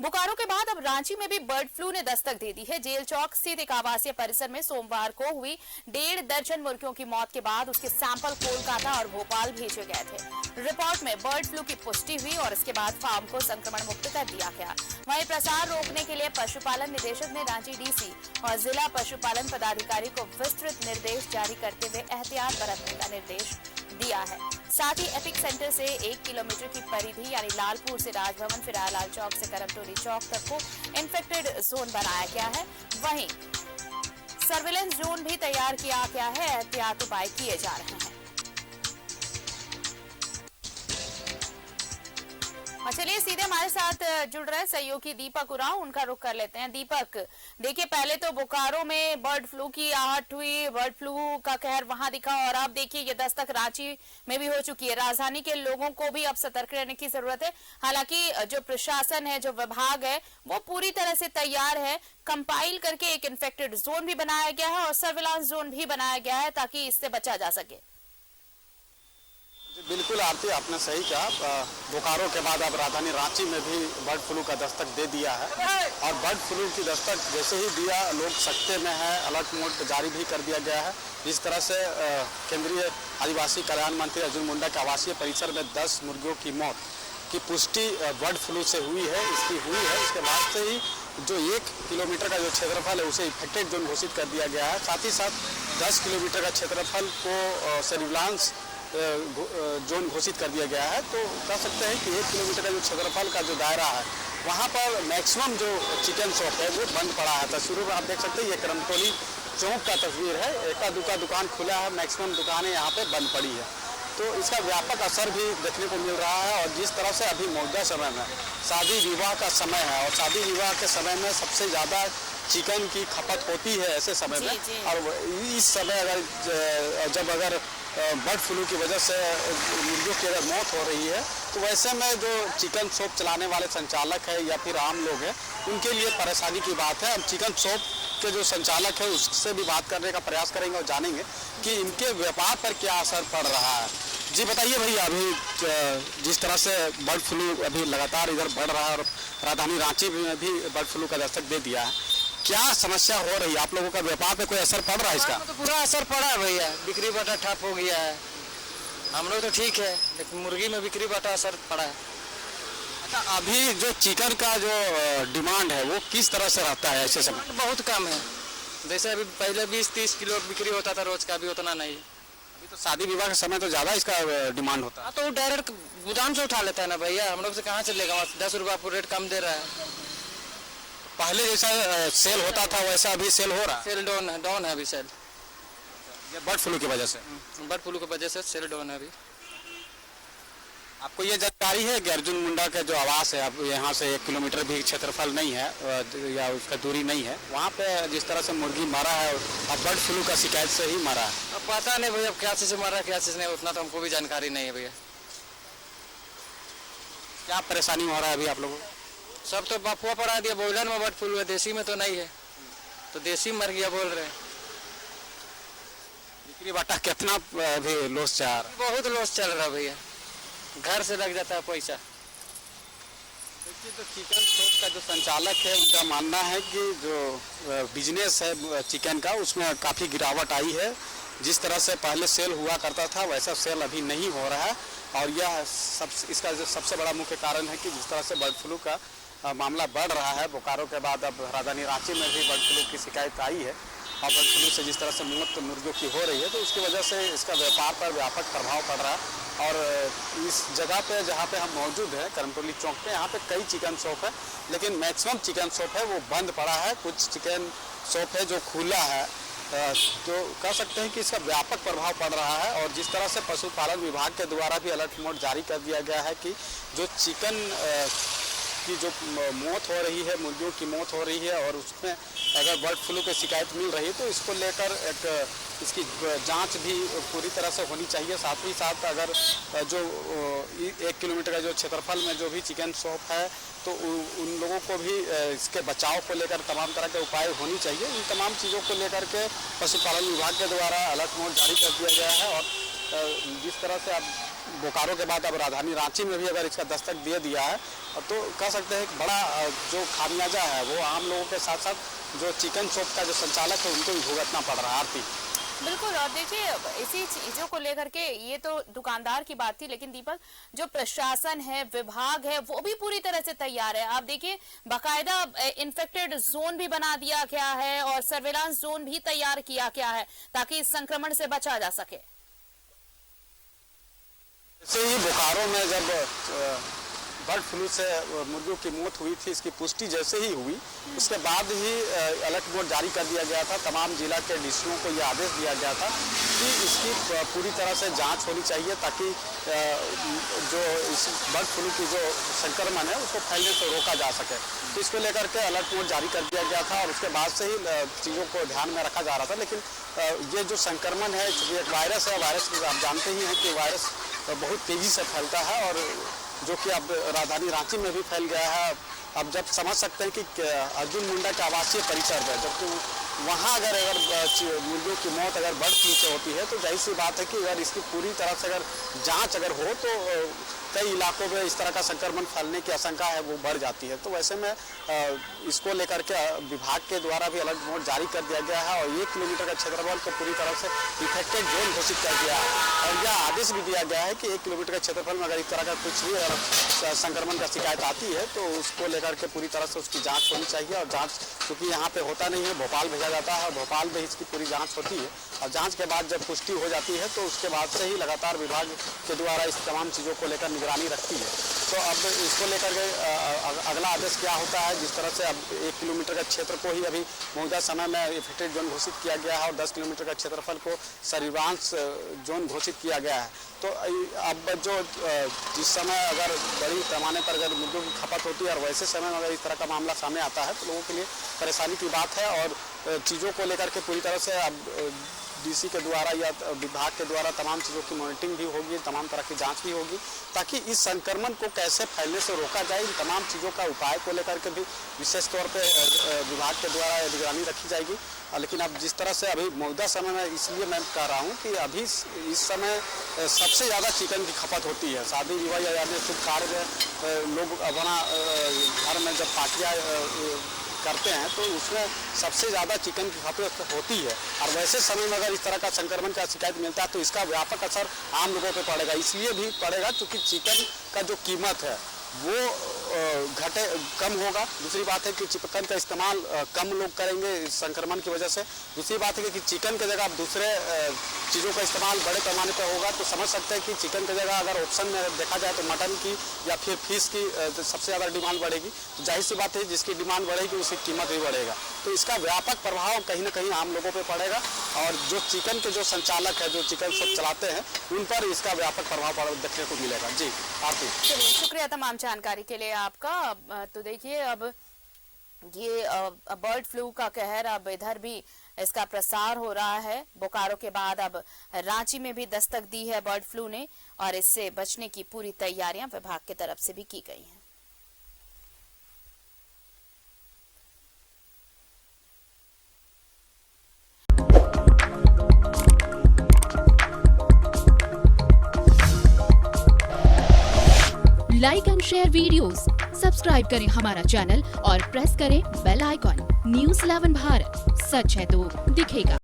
बोकारो के बाद अब रांची में भी बर्ड फ्लू ने दस्तक दे दी है। जेल चौक स्थित एक आवासीय परिसर में सोमवार को हुई 1.5 दर्जन मुर्गियों की मौत के बाद उसके सैंपल कोलकाता और भोपाल भेजे गए थे। रिपोर्ट में बर्ड फ्लू की पुष्टि हुई और इसके बाद फार्म को संक्रमण मुक्त कर दिया गया। वहीं प्रसार रोकने के लिए पशुपालन निदेशक ने रांची डीसी और जिला पशुपालन पदाधिकारी को विस्तृत निर्देश जारी करते हुए एहतियात बरतने का निर्देश दिया है। साथ ही एपिक सेंटर से 1 किलोमीटर की परिधि यानी लालपुर से राजभवन फिर लाल चौक से करमटोली चौक तक को इन्फेक्टेड जोन बनाया गया है। वहीं सर्विलेंस जोन भी तैयार किया गया है। एहतियात उपाय किए जा रहे हैं। और चलिए सीधे हमारे साथ जुड़ रहे सहयोगी दीपक उरांव, उनका रुख कर लेते हैं। दीपक, देखिए पहले तो बोकारो में बर्ड फ्लू की आहट हुई, बर्ड फ्लू का कहर वहां दिखा और अब देखिए ये दस्तक रांची में भी हो चुकी है। राजधानी के लोगों को भी अब सतर्क रहने की जरूरत है। हालांकि जो प्रशासन है, जो विभाग है, वो पूरी तरह से तैयार है। कंपाइल करके एक इन्फेक्टेड जोन भी बनाया गया है और सर्विलांस जोन भी बनाया गया है ताकि इससे बचा जा सके। बिल्कुल आरती, आपने सही कहा। बोकारो के बाद अब राजधानी रांची में भी बर्ड फ्लू का दस्तक दे दिया है और बर्ड फ्लू की दस्तक जैसे ही दिया, लोग सकते में है, अलर्ट मोड जारी भी कर दिया गया है। इस तरह से केंद्रीय आदिवासी कल्याण मंत्री अर्जुन मुंडा के आवासीय परिसर में 10 मुर्गियों की मौत की पुष्टि बर्ड फ्लू से हुई है। इसके बाद से ही जो 1 किलोमीटर का जो क्षेत्रफल है उसे इफेक्टेड जोन घोषित कर दिया गया है। साथ ही साथ 10 किलोमीटर का क्षेत्रफल को सर्विलांस जोन घोषित कर दिया गया है। तो कह सकते हैं कि 1 किलोमीटर का जो क्षेत्रफल का जो दायरा है वहाँ पर मैक्सिमम जो चिकन शॉप है वो बंद पड़ा है। तस्वीरों में आप देख सकते हैं, ये करमटोली चौक का तस्वीर है। एका दुका दुकान खुला है, मैक्सिमम दुकानें यहाँ पे बंद पड़ी है। तो इसका व्यापक असर भी देखने को मिल रहा है। और जिस तरह से अभी मौजूदा समय में शादी विवाह का समय है और शादी विवाह के समय में सबसे ज़्यादा चिकन की खपत होती है ऐसे समय में, और इस समय अगर बर्ड फ्लू की वजह से मुर्गियों की अगर मौत हो रही है तो वैसे में जो चिकन शॉप चलाने वाले संचालक है या फिर आम लोग हैं उनके लिए परेशानी की बात है। हम चिकन शॉप के जो संचालक है उससे भी बात करने का प्रयास करेंगे और जानेंगे कि इनके व्यापार पर क्या असर पड़ रहा है। जी बताइए भैया, अभी जिस तरह से बर्ड फ्लू अभी लगातार इधर बढ़ रहा है और राजधानी रांची में भी बर्ड फ्लू का दस्तक दे दिया है, क्या समस्या हो रही है? आप लोगों का व्यापार पे कोई असर पड़ रहा है इसका? तो पूरा असर पड़ा है भैया, बिक्री बटा ठप हो गया है। हम लोग तो ठीक है, लेकिन मुर्गी में बिक्री बटा असर पड़ा है। अच्छा, अभी जो चिकन का जो डिमांड है वो किस तरह से रहता है ऐसे समय? बहुत कम है। जैसे अभी पहले 20-30 किलो बिक्री होता था रोज का, अभी उतना नहीं। अभी तो शादी विवाह के समय तो ज्यादा इसका डिमांड होता है। तो वो डायरेक्ट गोदाम से उठा लेता है ना भैया, हम लोग से कहाँ चलेगा? 10 रुपये आपको रेट कम दे रहा है। पहले जैसा सेल होता था वैसा अभी सेल हो रहा है? सेल डाउन है अभी सेल। ये बर्ड फ्लू की वजह से? बर्ड फ्लू की वजह से सेल डाउन है अभी। आपको ये जानकारी है कि अर्जुन मुंडा का जो आवास है, अब यहाँ से 1 किलोमीटर भी क्षेत्रफल नहीं है या उसका दूरी नहीं है, वहाँ पे जिस तरह से मुर्गी मारा है और बर्ड फ्लू का शिकायत से ही मारा है? अब पता नहीं भैया क्या चीज़ से मारा, क्या चीज़ नहीं, उतना तो हमको भी जानकारी नहीं है भैया। क्या परेशानी हो रहा है अभी आप लोगों को? सब तो बफुआ पड़ा दिया, बॉयलर में बर्ड फ्लू है, देसी में तो नहीं है, तो देसी मर गया बोल रहे हैं। बिक्री बाटा कितना अभी लॉस चल रहा है? बहुत लॉस चल रहा है भैया, घर से लग जाता है पैसा। देखिए, तो चिकन शॉप का जो संचालक है उनका मानना है कि जो बिजनेस है चिकन का उसमें काफ़ी गिरावट आई है। जिस तरह से पहले सेल हुआ करता था वैसा सेल अभी नहीं हो रहा है और यह इसका जो सबसे बड़ा मुख्य कारण है कि जिस तरह से बर्ड फ्लू का मामला बढ़ रहा है। बोकारो के बाद अब राजधानी रांची में भी बर्ड फ्लू की शिकायत आई है और बर्ड फ्लू से जिस तरह से मौत मुर्गियों की हो रही है तो उसकी वजह से इसका व्यापार पर व्यापक प्रभाव पड़ रहा है। और इस जगह पे जहाँ पे हम मौजूद हैं करमटोली चौक पे, यहाँ पे कई चिकन शॉप है लेकिन मैक्सिमम चिकन शॉप है वो बंद पड़ा है। कुछ चिकन शॉप है जो खुला है। तो कह सकते हैं कि इसका व्यापक प्रभाव पड़ रहा है। और जिस तरह से पशुपालन विभाग के द्वारा भी अलर्ट मोड जारी कर दिया गया है कि जो चिकन की जो मौत हो रही है, मुर्गियों की मौत हो रही है और उसमें अगर बर्ड फ्लू की शिकायत मिल रही है तो इसको लेकर इसकी जांच भी पूरी तरह से होनी चाहिए। साथ ही साथ अगर जो 1 किलोमीटर का जो क्षेत्रफल में जो भी चिकन शॉप है तो उन लोगों को भी इसके बचाव को लेकर तमाम तरह के उपाय होनी चाहिए। इन तमाम चीज़ों को लेकर के पशुपालन विभाग के द्वारा अलर्ट मोड जारी कर दिया गया है और जिस तरह से अब बोकारो के बाद अब राजधानी रांची में भी अगर इसका दस्तक दे दिया है तो कह सकते हैं एक बड़ा जो खामियाजा है वो आम लोगों के साथ साथ जो चिकन शॉप का जो संचालक है उनको भी भुगतना पड़ रहा है। आरती बिल्कुल, और देखिए इसी चीजों को लेकर के ये तो दुकानदार की बात थी, लेकिन दीपक जो प्रशासन है, विभाग है, वो भी पूरी तरह से तैयार है। आप देखिए बाकायदा इन्फेक्टेड जोन भी बना दिया गया है और सर्वेलांस जोन भी तैयार किया गया है ताकि इस संक्रमण से बचा जा सके। जैसे ही बोकारो में जब बर्ड फ्लू से मुर्गियों की मौत हुई थी, इसकी पुष्टि जैसे ही हुई उसके बाद ही अलर्ट मोड जारी कर दिया गया था। तमाम जिला के डीसीओ को यह आदेश दिया गया था कि इसकी पूरी तरह से जांच होनी चाहिए ताकि जो इस बर्ड फ्लू की जो संक्रमण है उसको फैलने से रोका जा सके। तो इसको लेकर के अलर्ट मोड जारी कर दिया गया था और उसके बाद से ही चीज़ों को ध्यान में रखा जा रहा था। लेकिन ये जो संक्रमण है, चूँकि एक वायरस है, वायरस आप जानते ही हैं कि वायरस बहुत तेज़ी से फैलता है और जो कि अब राजधानी रांची में भी फैल गया है। अब जब समझ सकते हैं कि अर्जुन मुंडा के आवासीय परिसर में जबकि वहाँ अगर मुर्गियों की मौत अगर बर्ड फ्लू से होती है तो जाहिर सी बात है कि अगर इसकी पूरी तरह से अगर जांच अगर हो तो कई इलाकों में इस तरह का संक्रमण फैलने की आशंका है वो बढ़ जाती है। तो वैसे में इसको लेकर के विभाग के द्वारा भी अलर्ट मोड जारी कर दिया गया है और 1 किलोमीटर का क्षेत्रफल को पूरी तरह से इफेक्टेड जोन घोषित कर दिया है और यह आदेश भी दिया गया है कि 1 किलोमीटर के क्षेत्रफल में अगर इस तरह का कुछ भी अगर संक्रमण का शिकायत आती है तो उसको लेकर के पूरी तरह से उसकी जाँच होनी चाहिए। और जाँच क्योंकि यहाँ पे होता नहीं है, भोपाल भेजा जाता है, भोपाल में इसकी पूरी जाँच होती है और जाँच के बाद जब पुष्टि हो जाती है तो उसके बाद से ही लगातार विभाग के द्वारा इस तमाम चीज़ों को लेकर निगरानी रखती है। तो अब इसको लेकर के अगला आदेश क्या होता है, जिस तरह से अब 1 किलोमीटर का क्षेत्र को ही अभी मौजूदा समय में इफेक्टेड जोन घोषित किया गया है और 10 किलोमीटर का क्षेत्रफल को सर्विलांस जोन घोषित किया गया है। तो अब जो जिस समय अगर बड़ी पैमाने पर अगर मुर्गियों की खपत होती है और वैसे समय में अगर इस तरह का मामला सामने आता है तो लोगों के लिए परेशानी की बात है और चीज़ों को लेकर के पूरी तरह से अब डीसी के द्वारा या विभाग के द्वारा तमाम चीज़ों की मॉनिटरिंग भी होगी, तमाम तरह की जांच भी होगी ताकि इस संक्रमण को कैसे फैलने से रोका जाए। इन तमाम चीज़ों का उपाय को लेकर के भी विशेष तौर पे विभाग के द्वारा निगरानी रखी जाएगी। लेकिन अब जिस तरह से अभी मौजूदा समय में इसलिए मैं कह रहा हूँ कि अभी इस समय सबसे ज़्यादा चिकन की खपत होती है। शादी विवाह या अन्य शुभ कार्य में लोग अपना घर में जब पार्टियाँ करते हैं तो उसमें सबसे ज़्यादा चिकन की खपत होती है और वैसे समय में अगर इस तरह का संक्रमण का शिकायत मिलता है तो इसका व्यापक असर आम लोगों पे पड़ेगा। इसलिए भी पड़ेगा क्योंकि चिकन का जो कीमत है वो कम होगा। दूसरी बात है कि चिकन का इस्तेमाल कम लोग करेंगे इस संक्रमण की वजह से। दूसरी बात है कि चिकन की जगह आप दूसरे चीज़ों का इस्तेमाल बड़े पैमाने पर होगा। तो समझ सकते हैं कि चिकन की जगह अगर ऑप्शन में देखा जाए तो मटन की या फिर फिश की सबसे ज़्यादा डिमांड बढ़ेगी। तो जाहिर सी बात है जिसकी डिमांड बढ़ेगी उसकी कीमत भी बढ़ेगा। तो इसका व्यापक प्रभाव कहीं ना कहीं आम लोगों पर पड़ेगा और जो चिकन के जो संचालक है, जो चिकन शॉप चलाते हैं, उन पर इसका व्यापक प्रभाव देखने को मिलेगा। जी आरती, चलिए शुक्रिया तमाम जानकारी के लिए आपका। तो देखिए अब ये बर्ड फ्लू का कहर अब इधर भी इसका प्रसार हो रहा है। बोकारो के बाद अब रांची में भी दस्तक दी है बर्ड फ्लू ने और इससे बचने की पूरी तैयारियां विभाग की तरफ से भी की गई हैं। Like and share videos, subscribe करें हमारा चैनल और प्रेस करें बेल आइकॉन। न्यूज़ 11 भारत, सच है तो दिखेगा।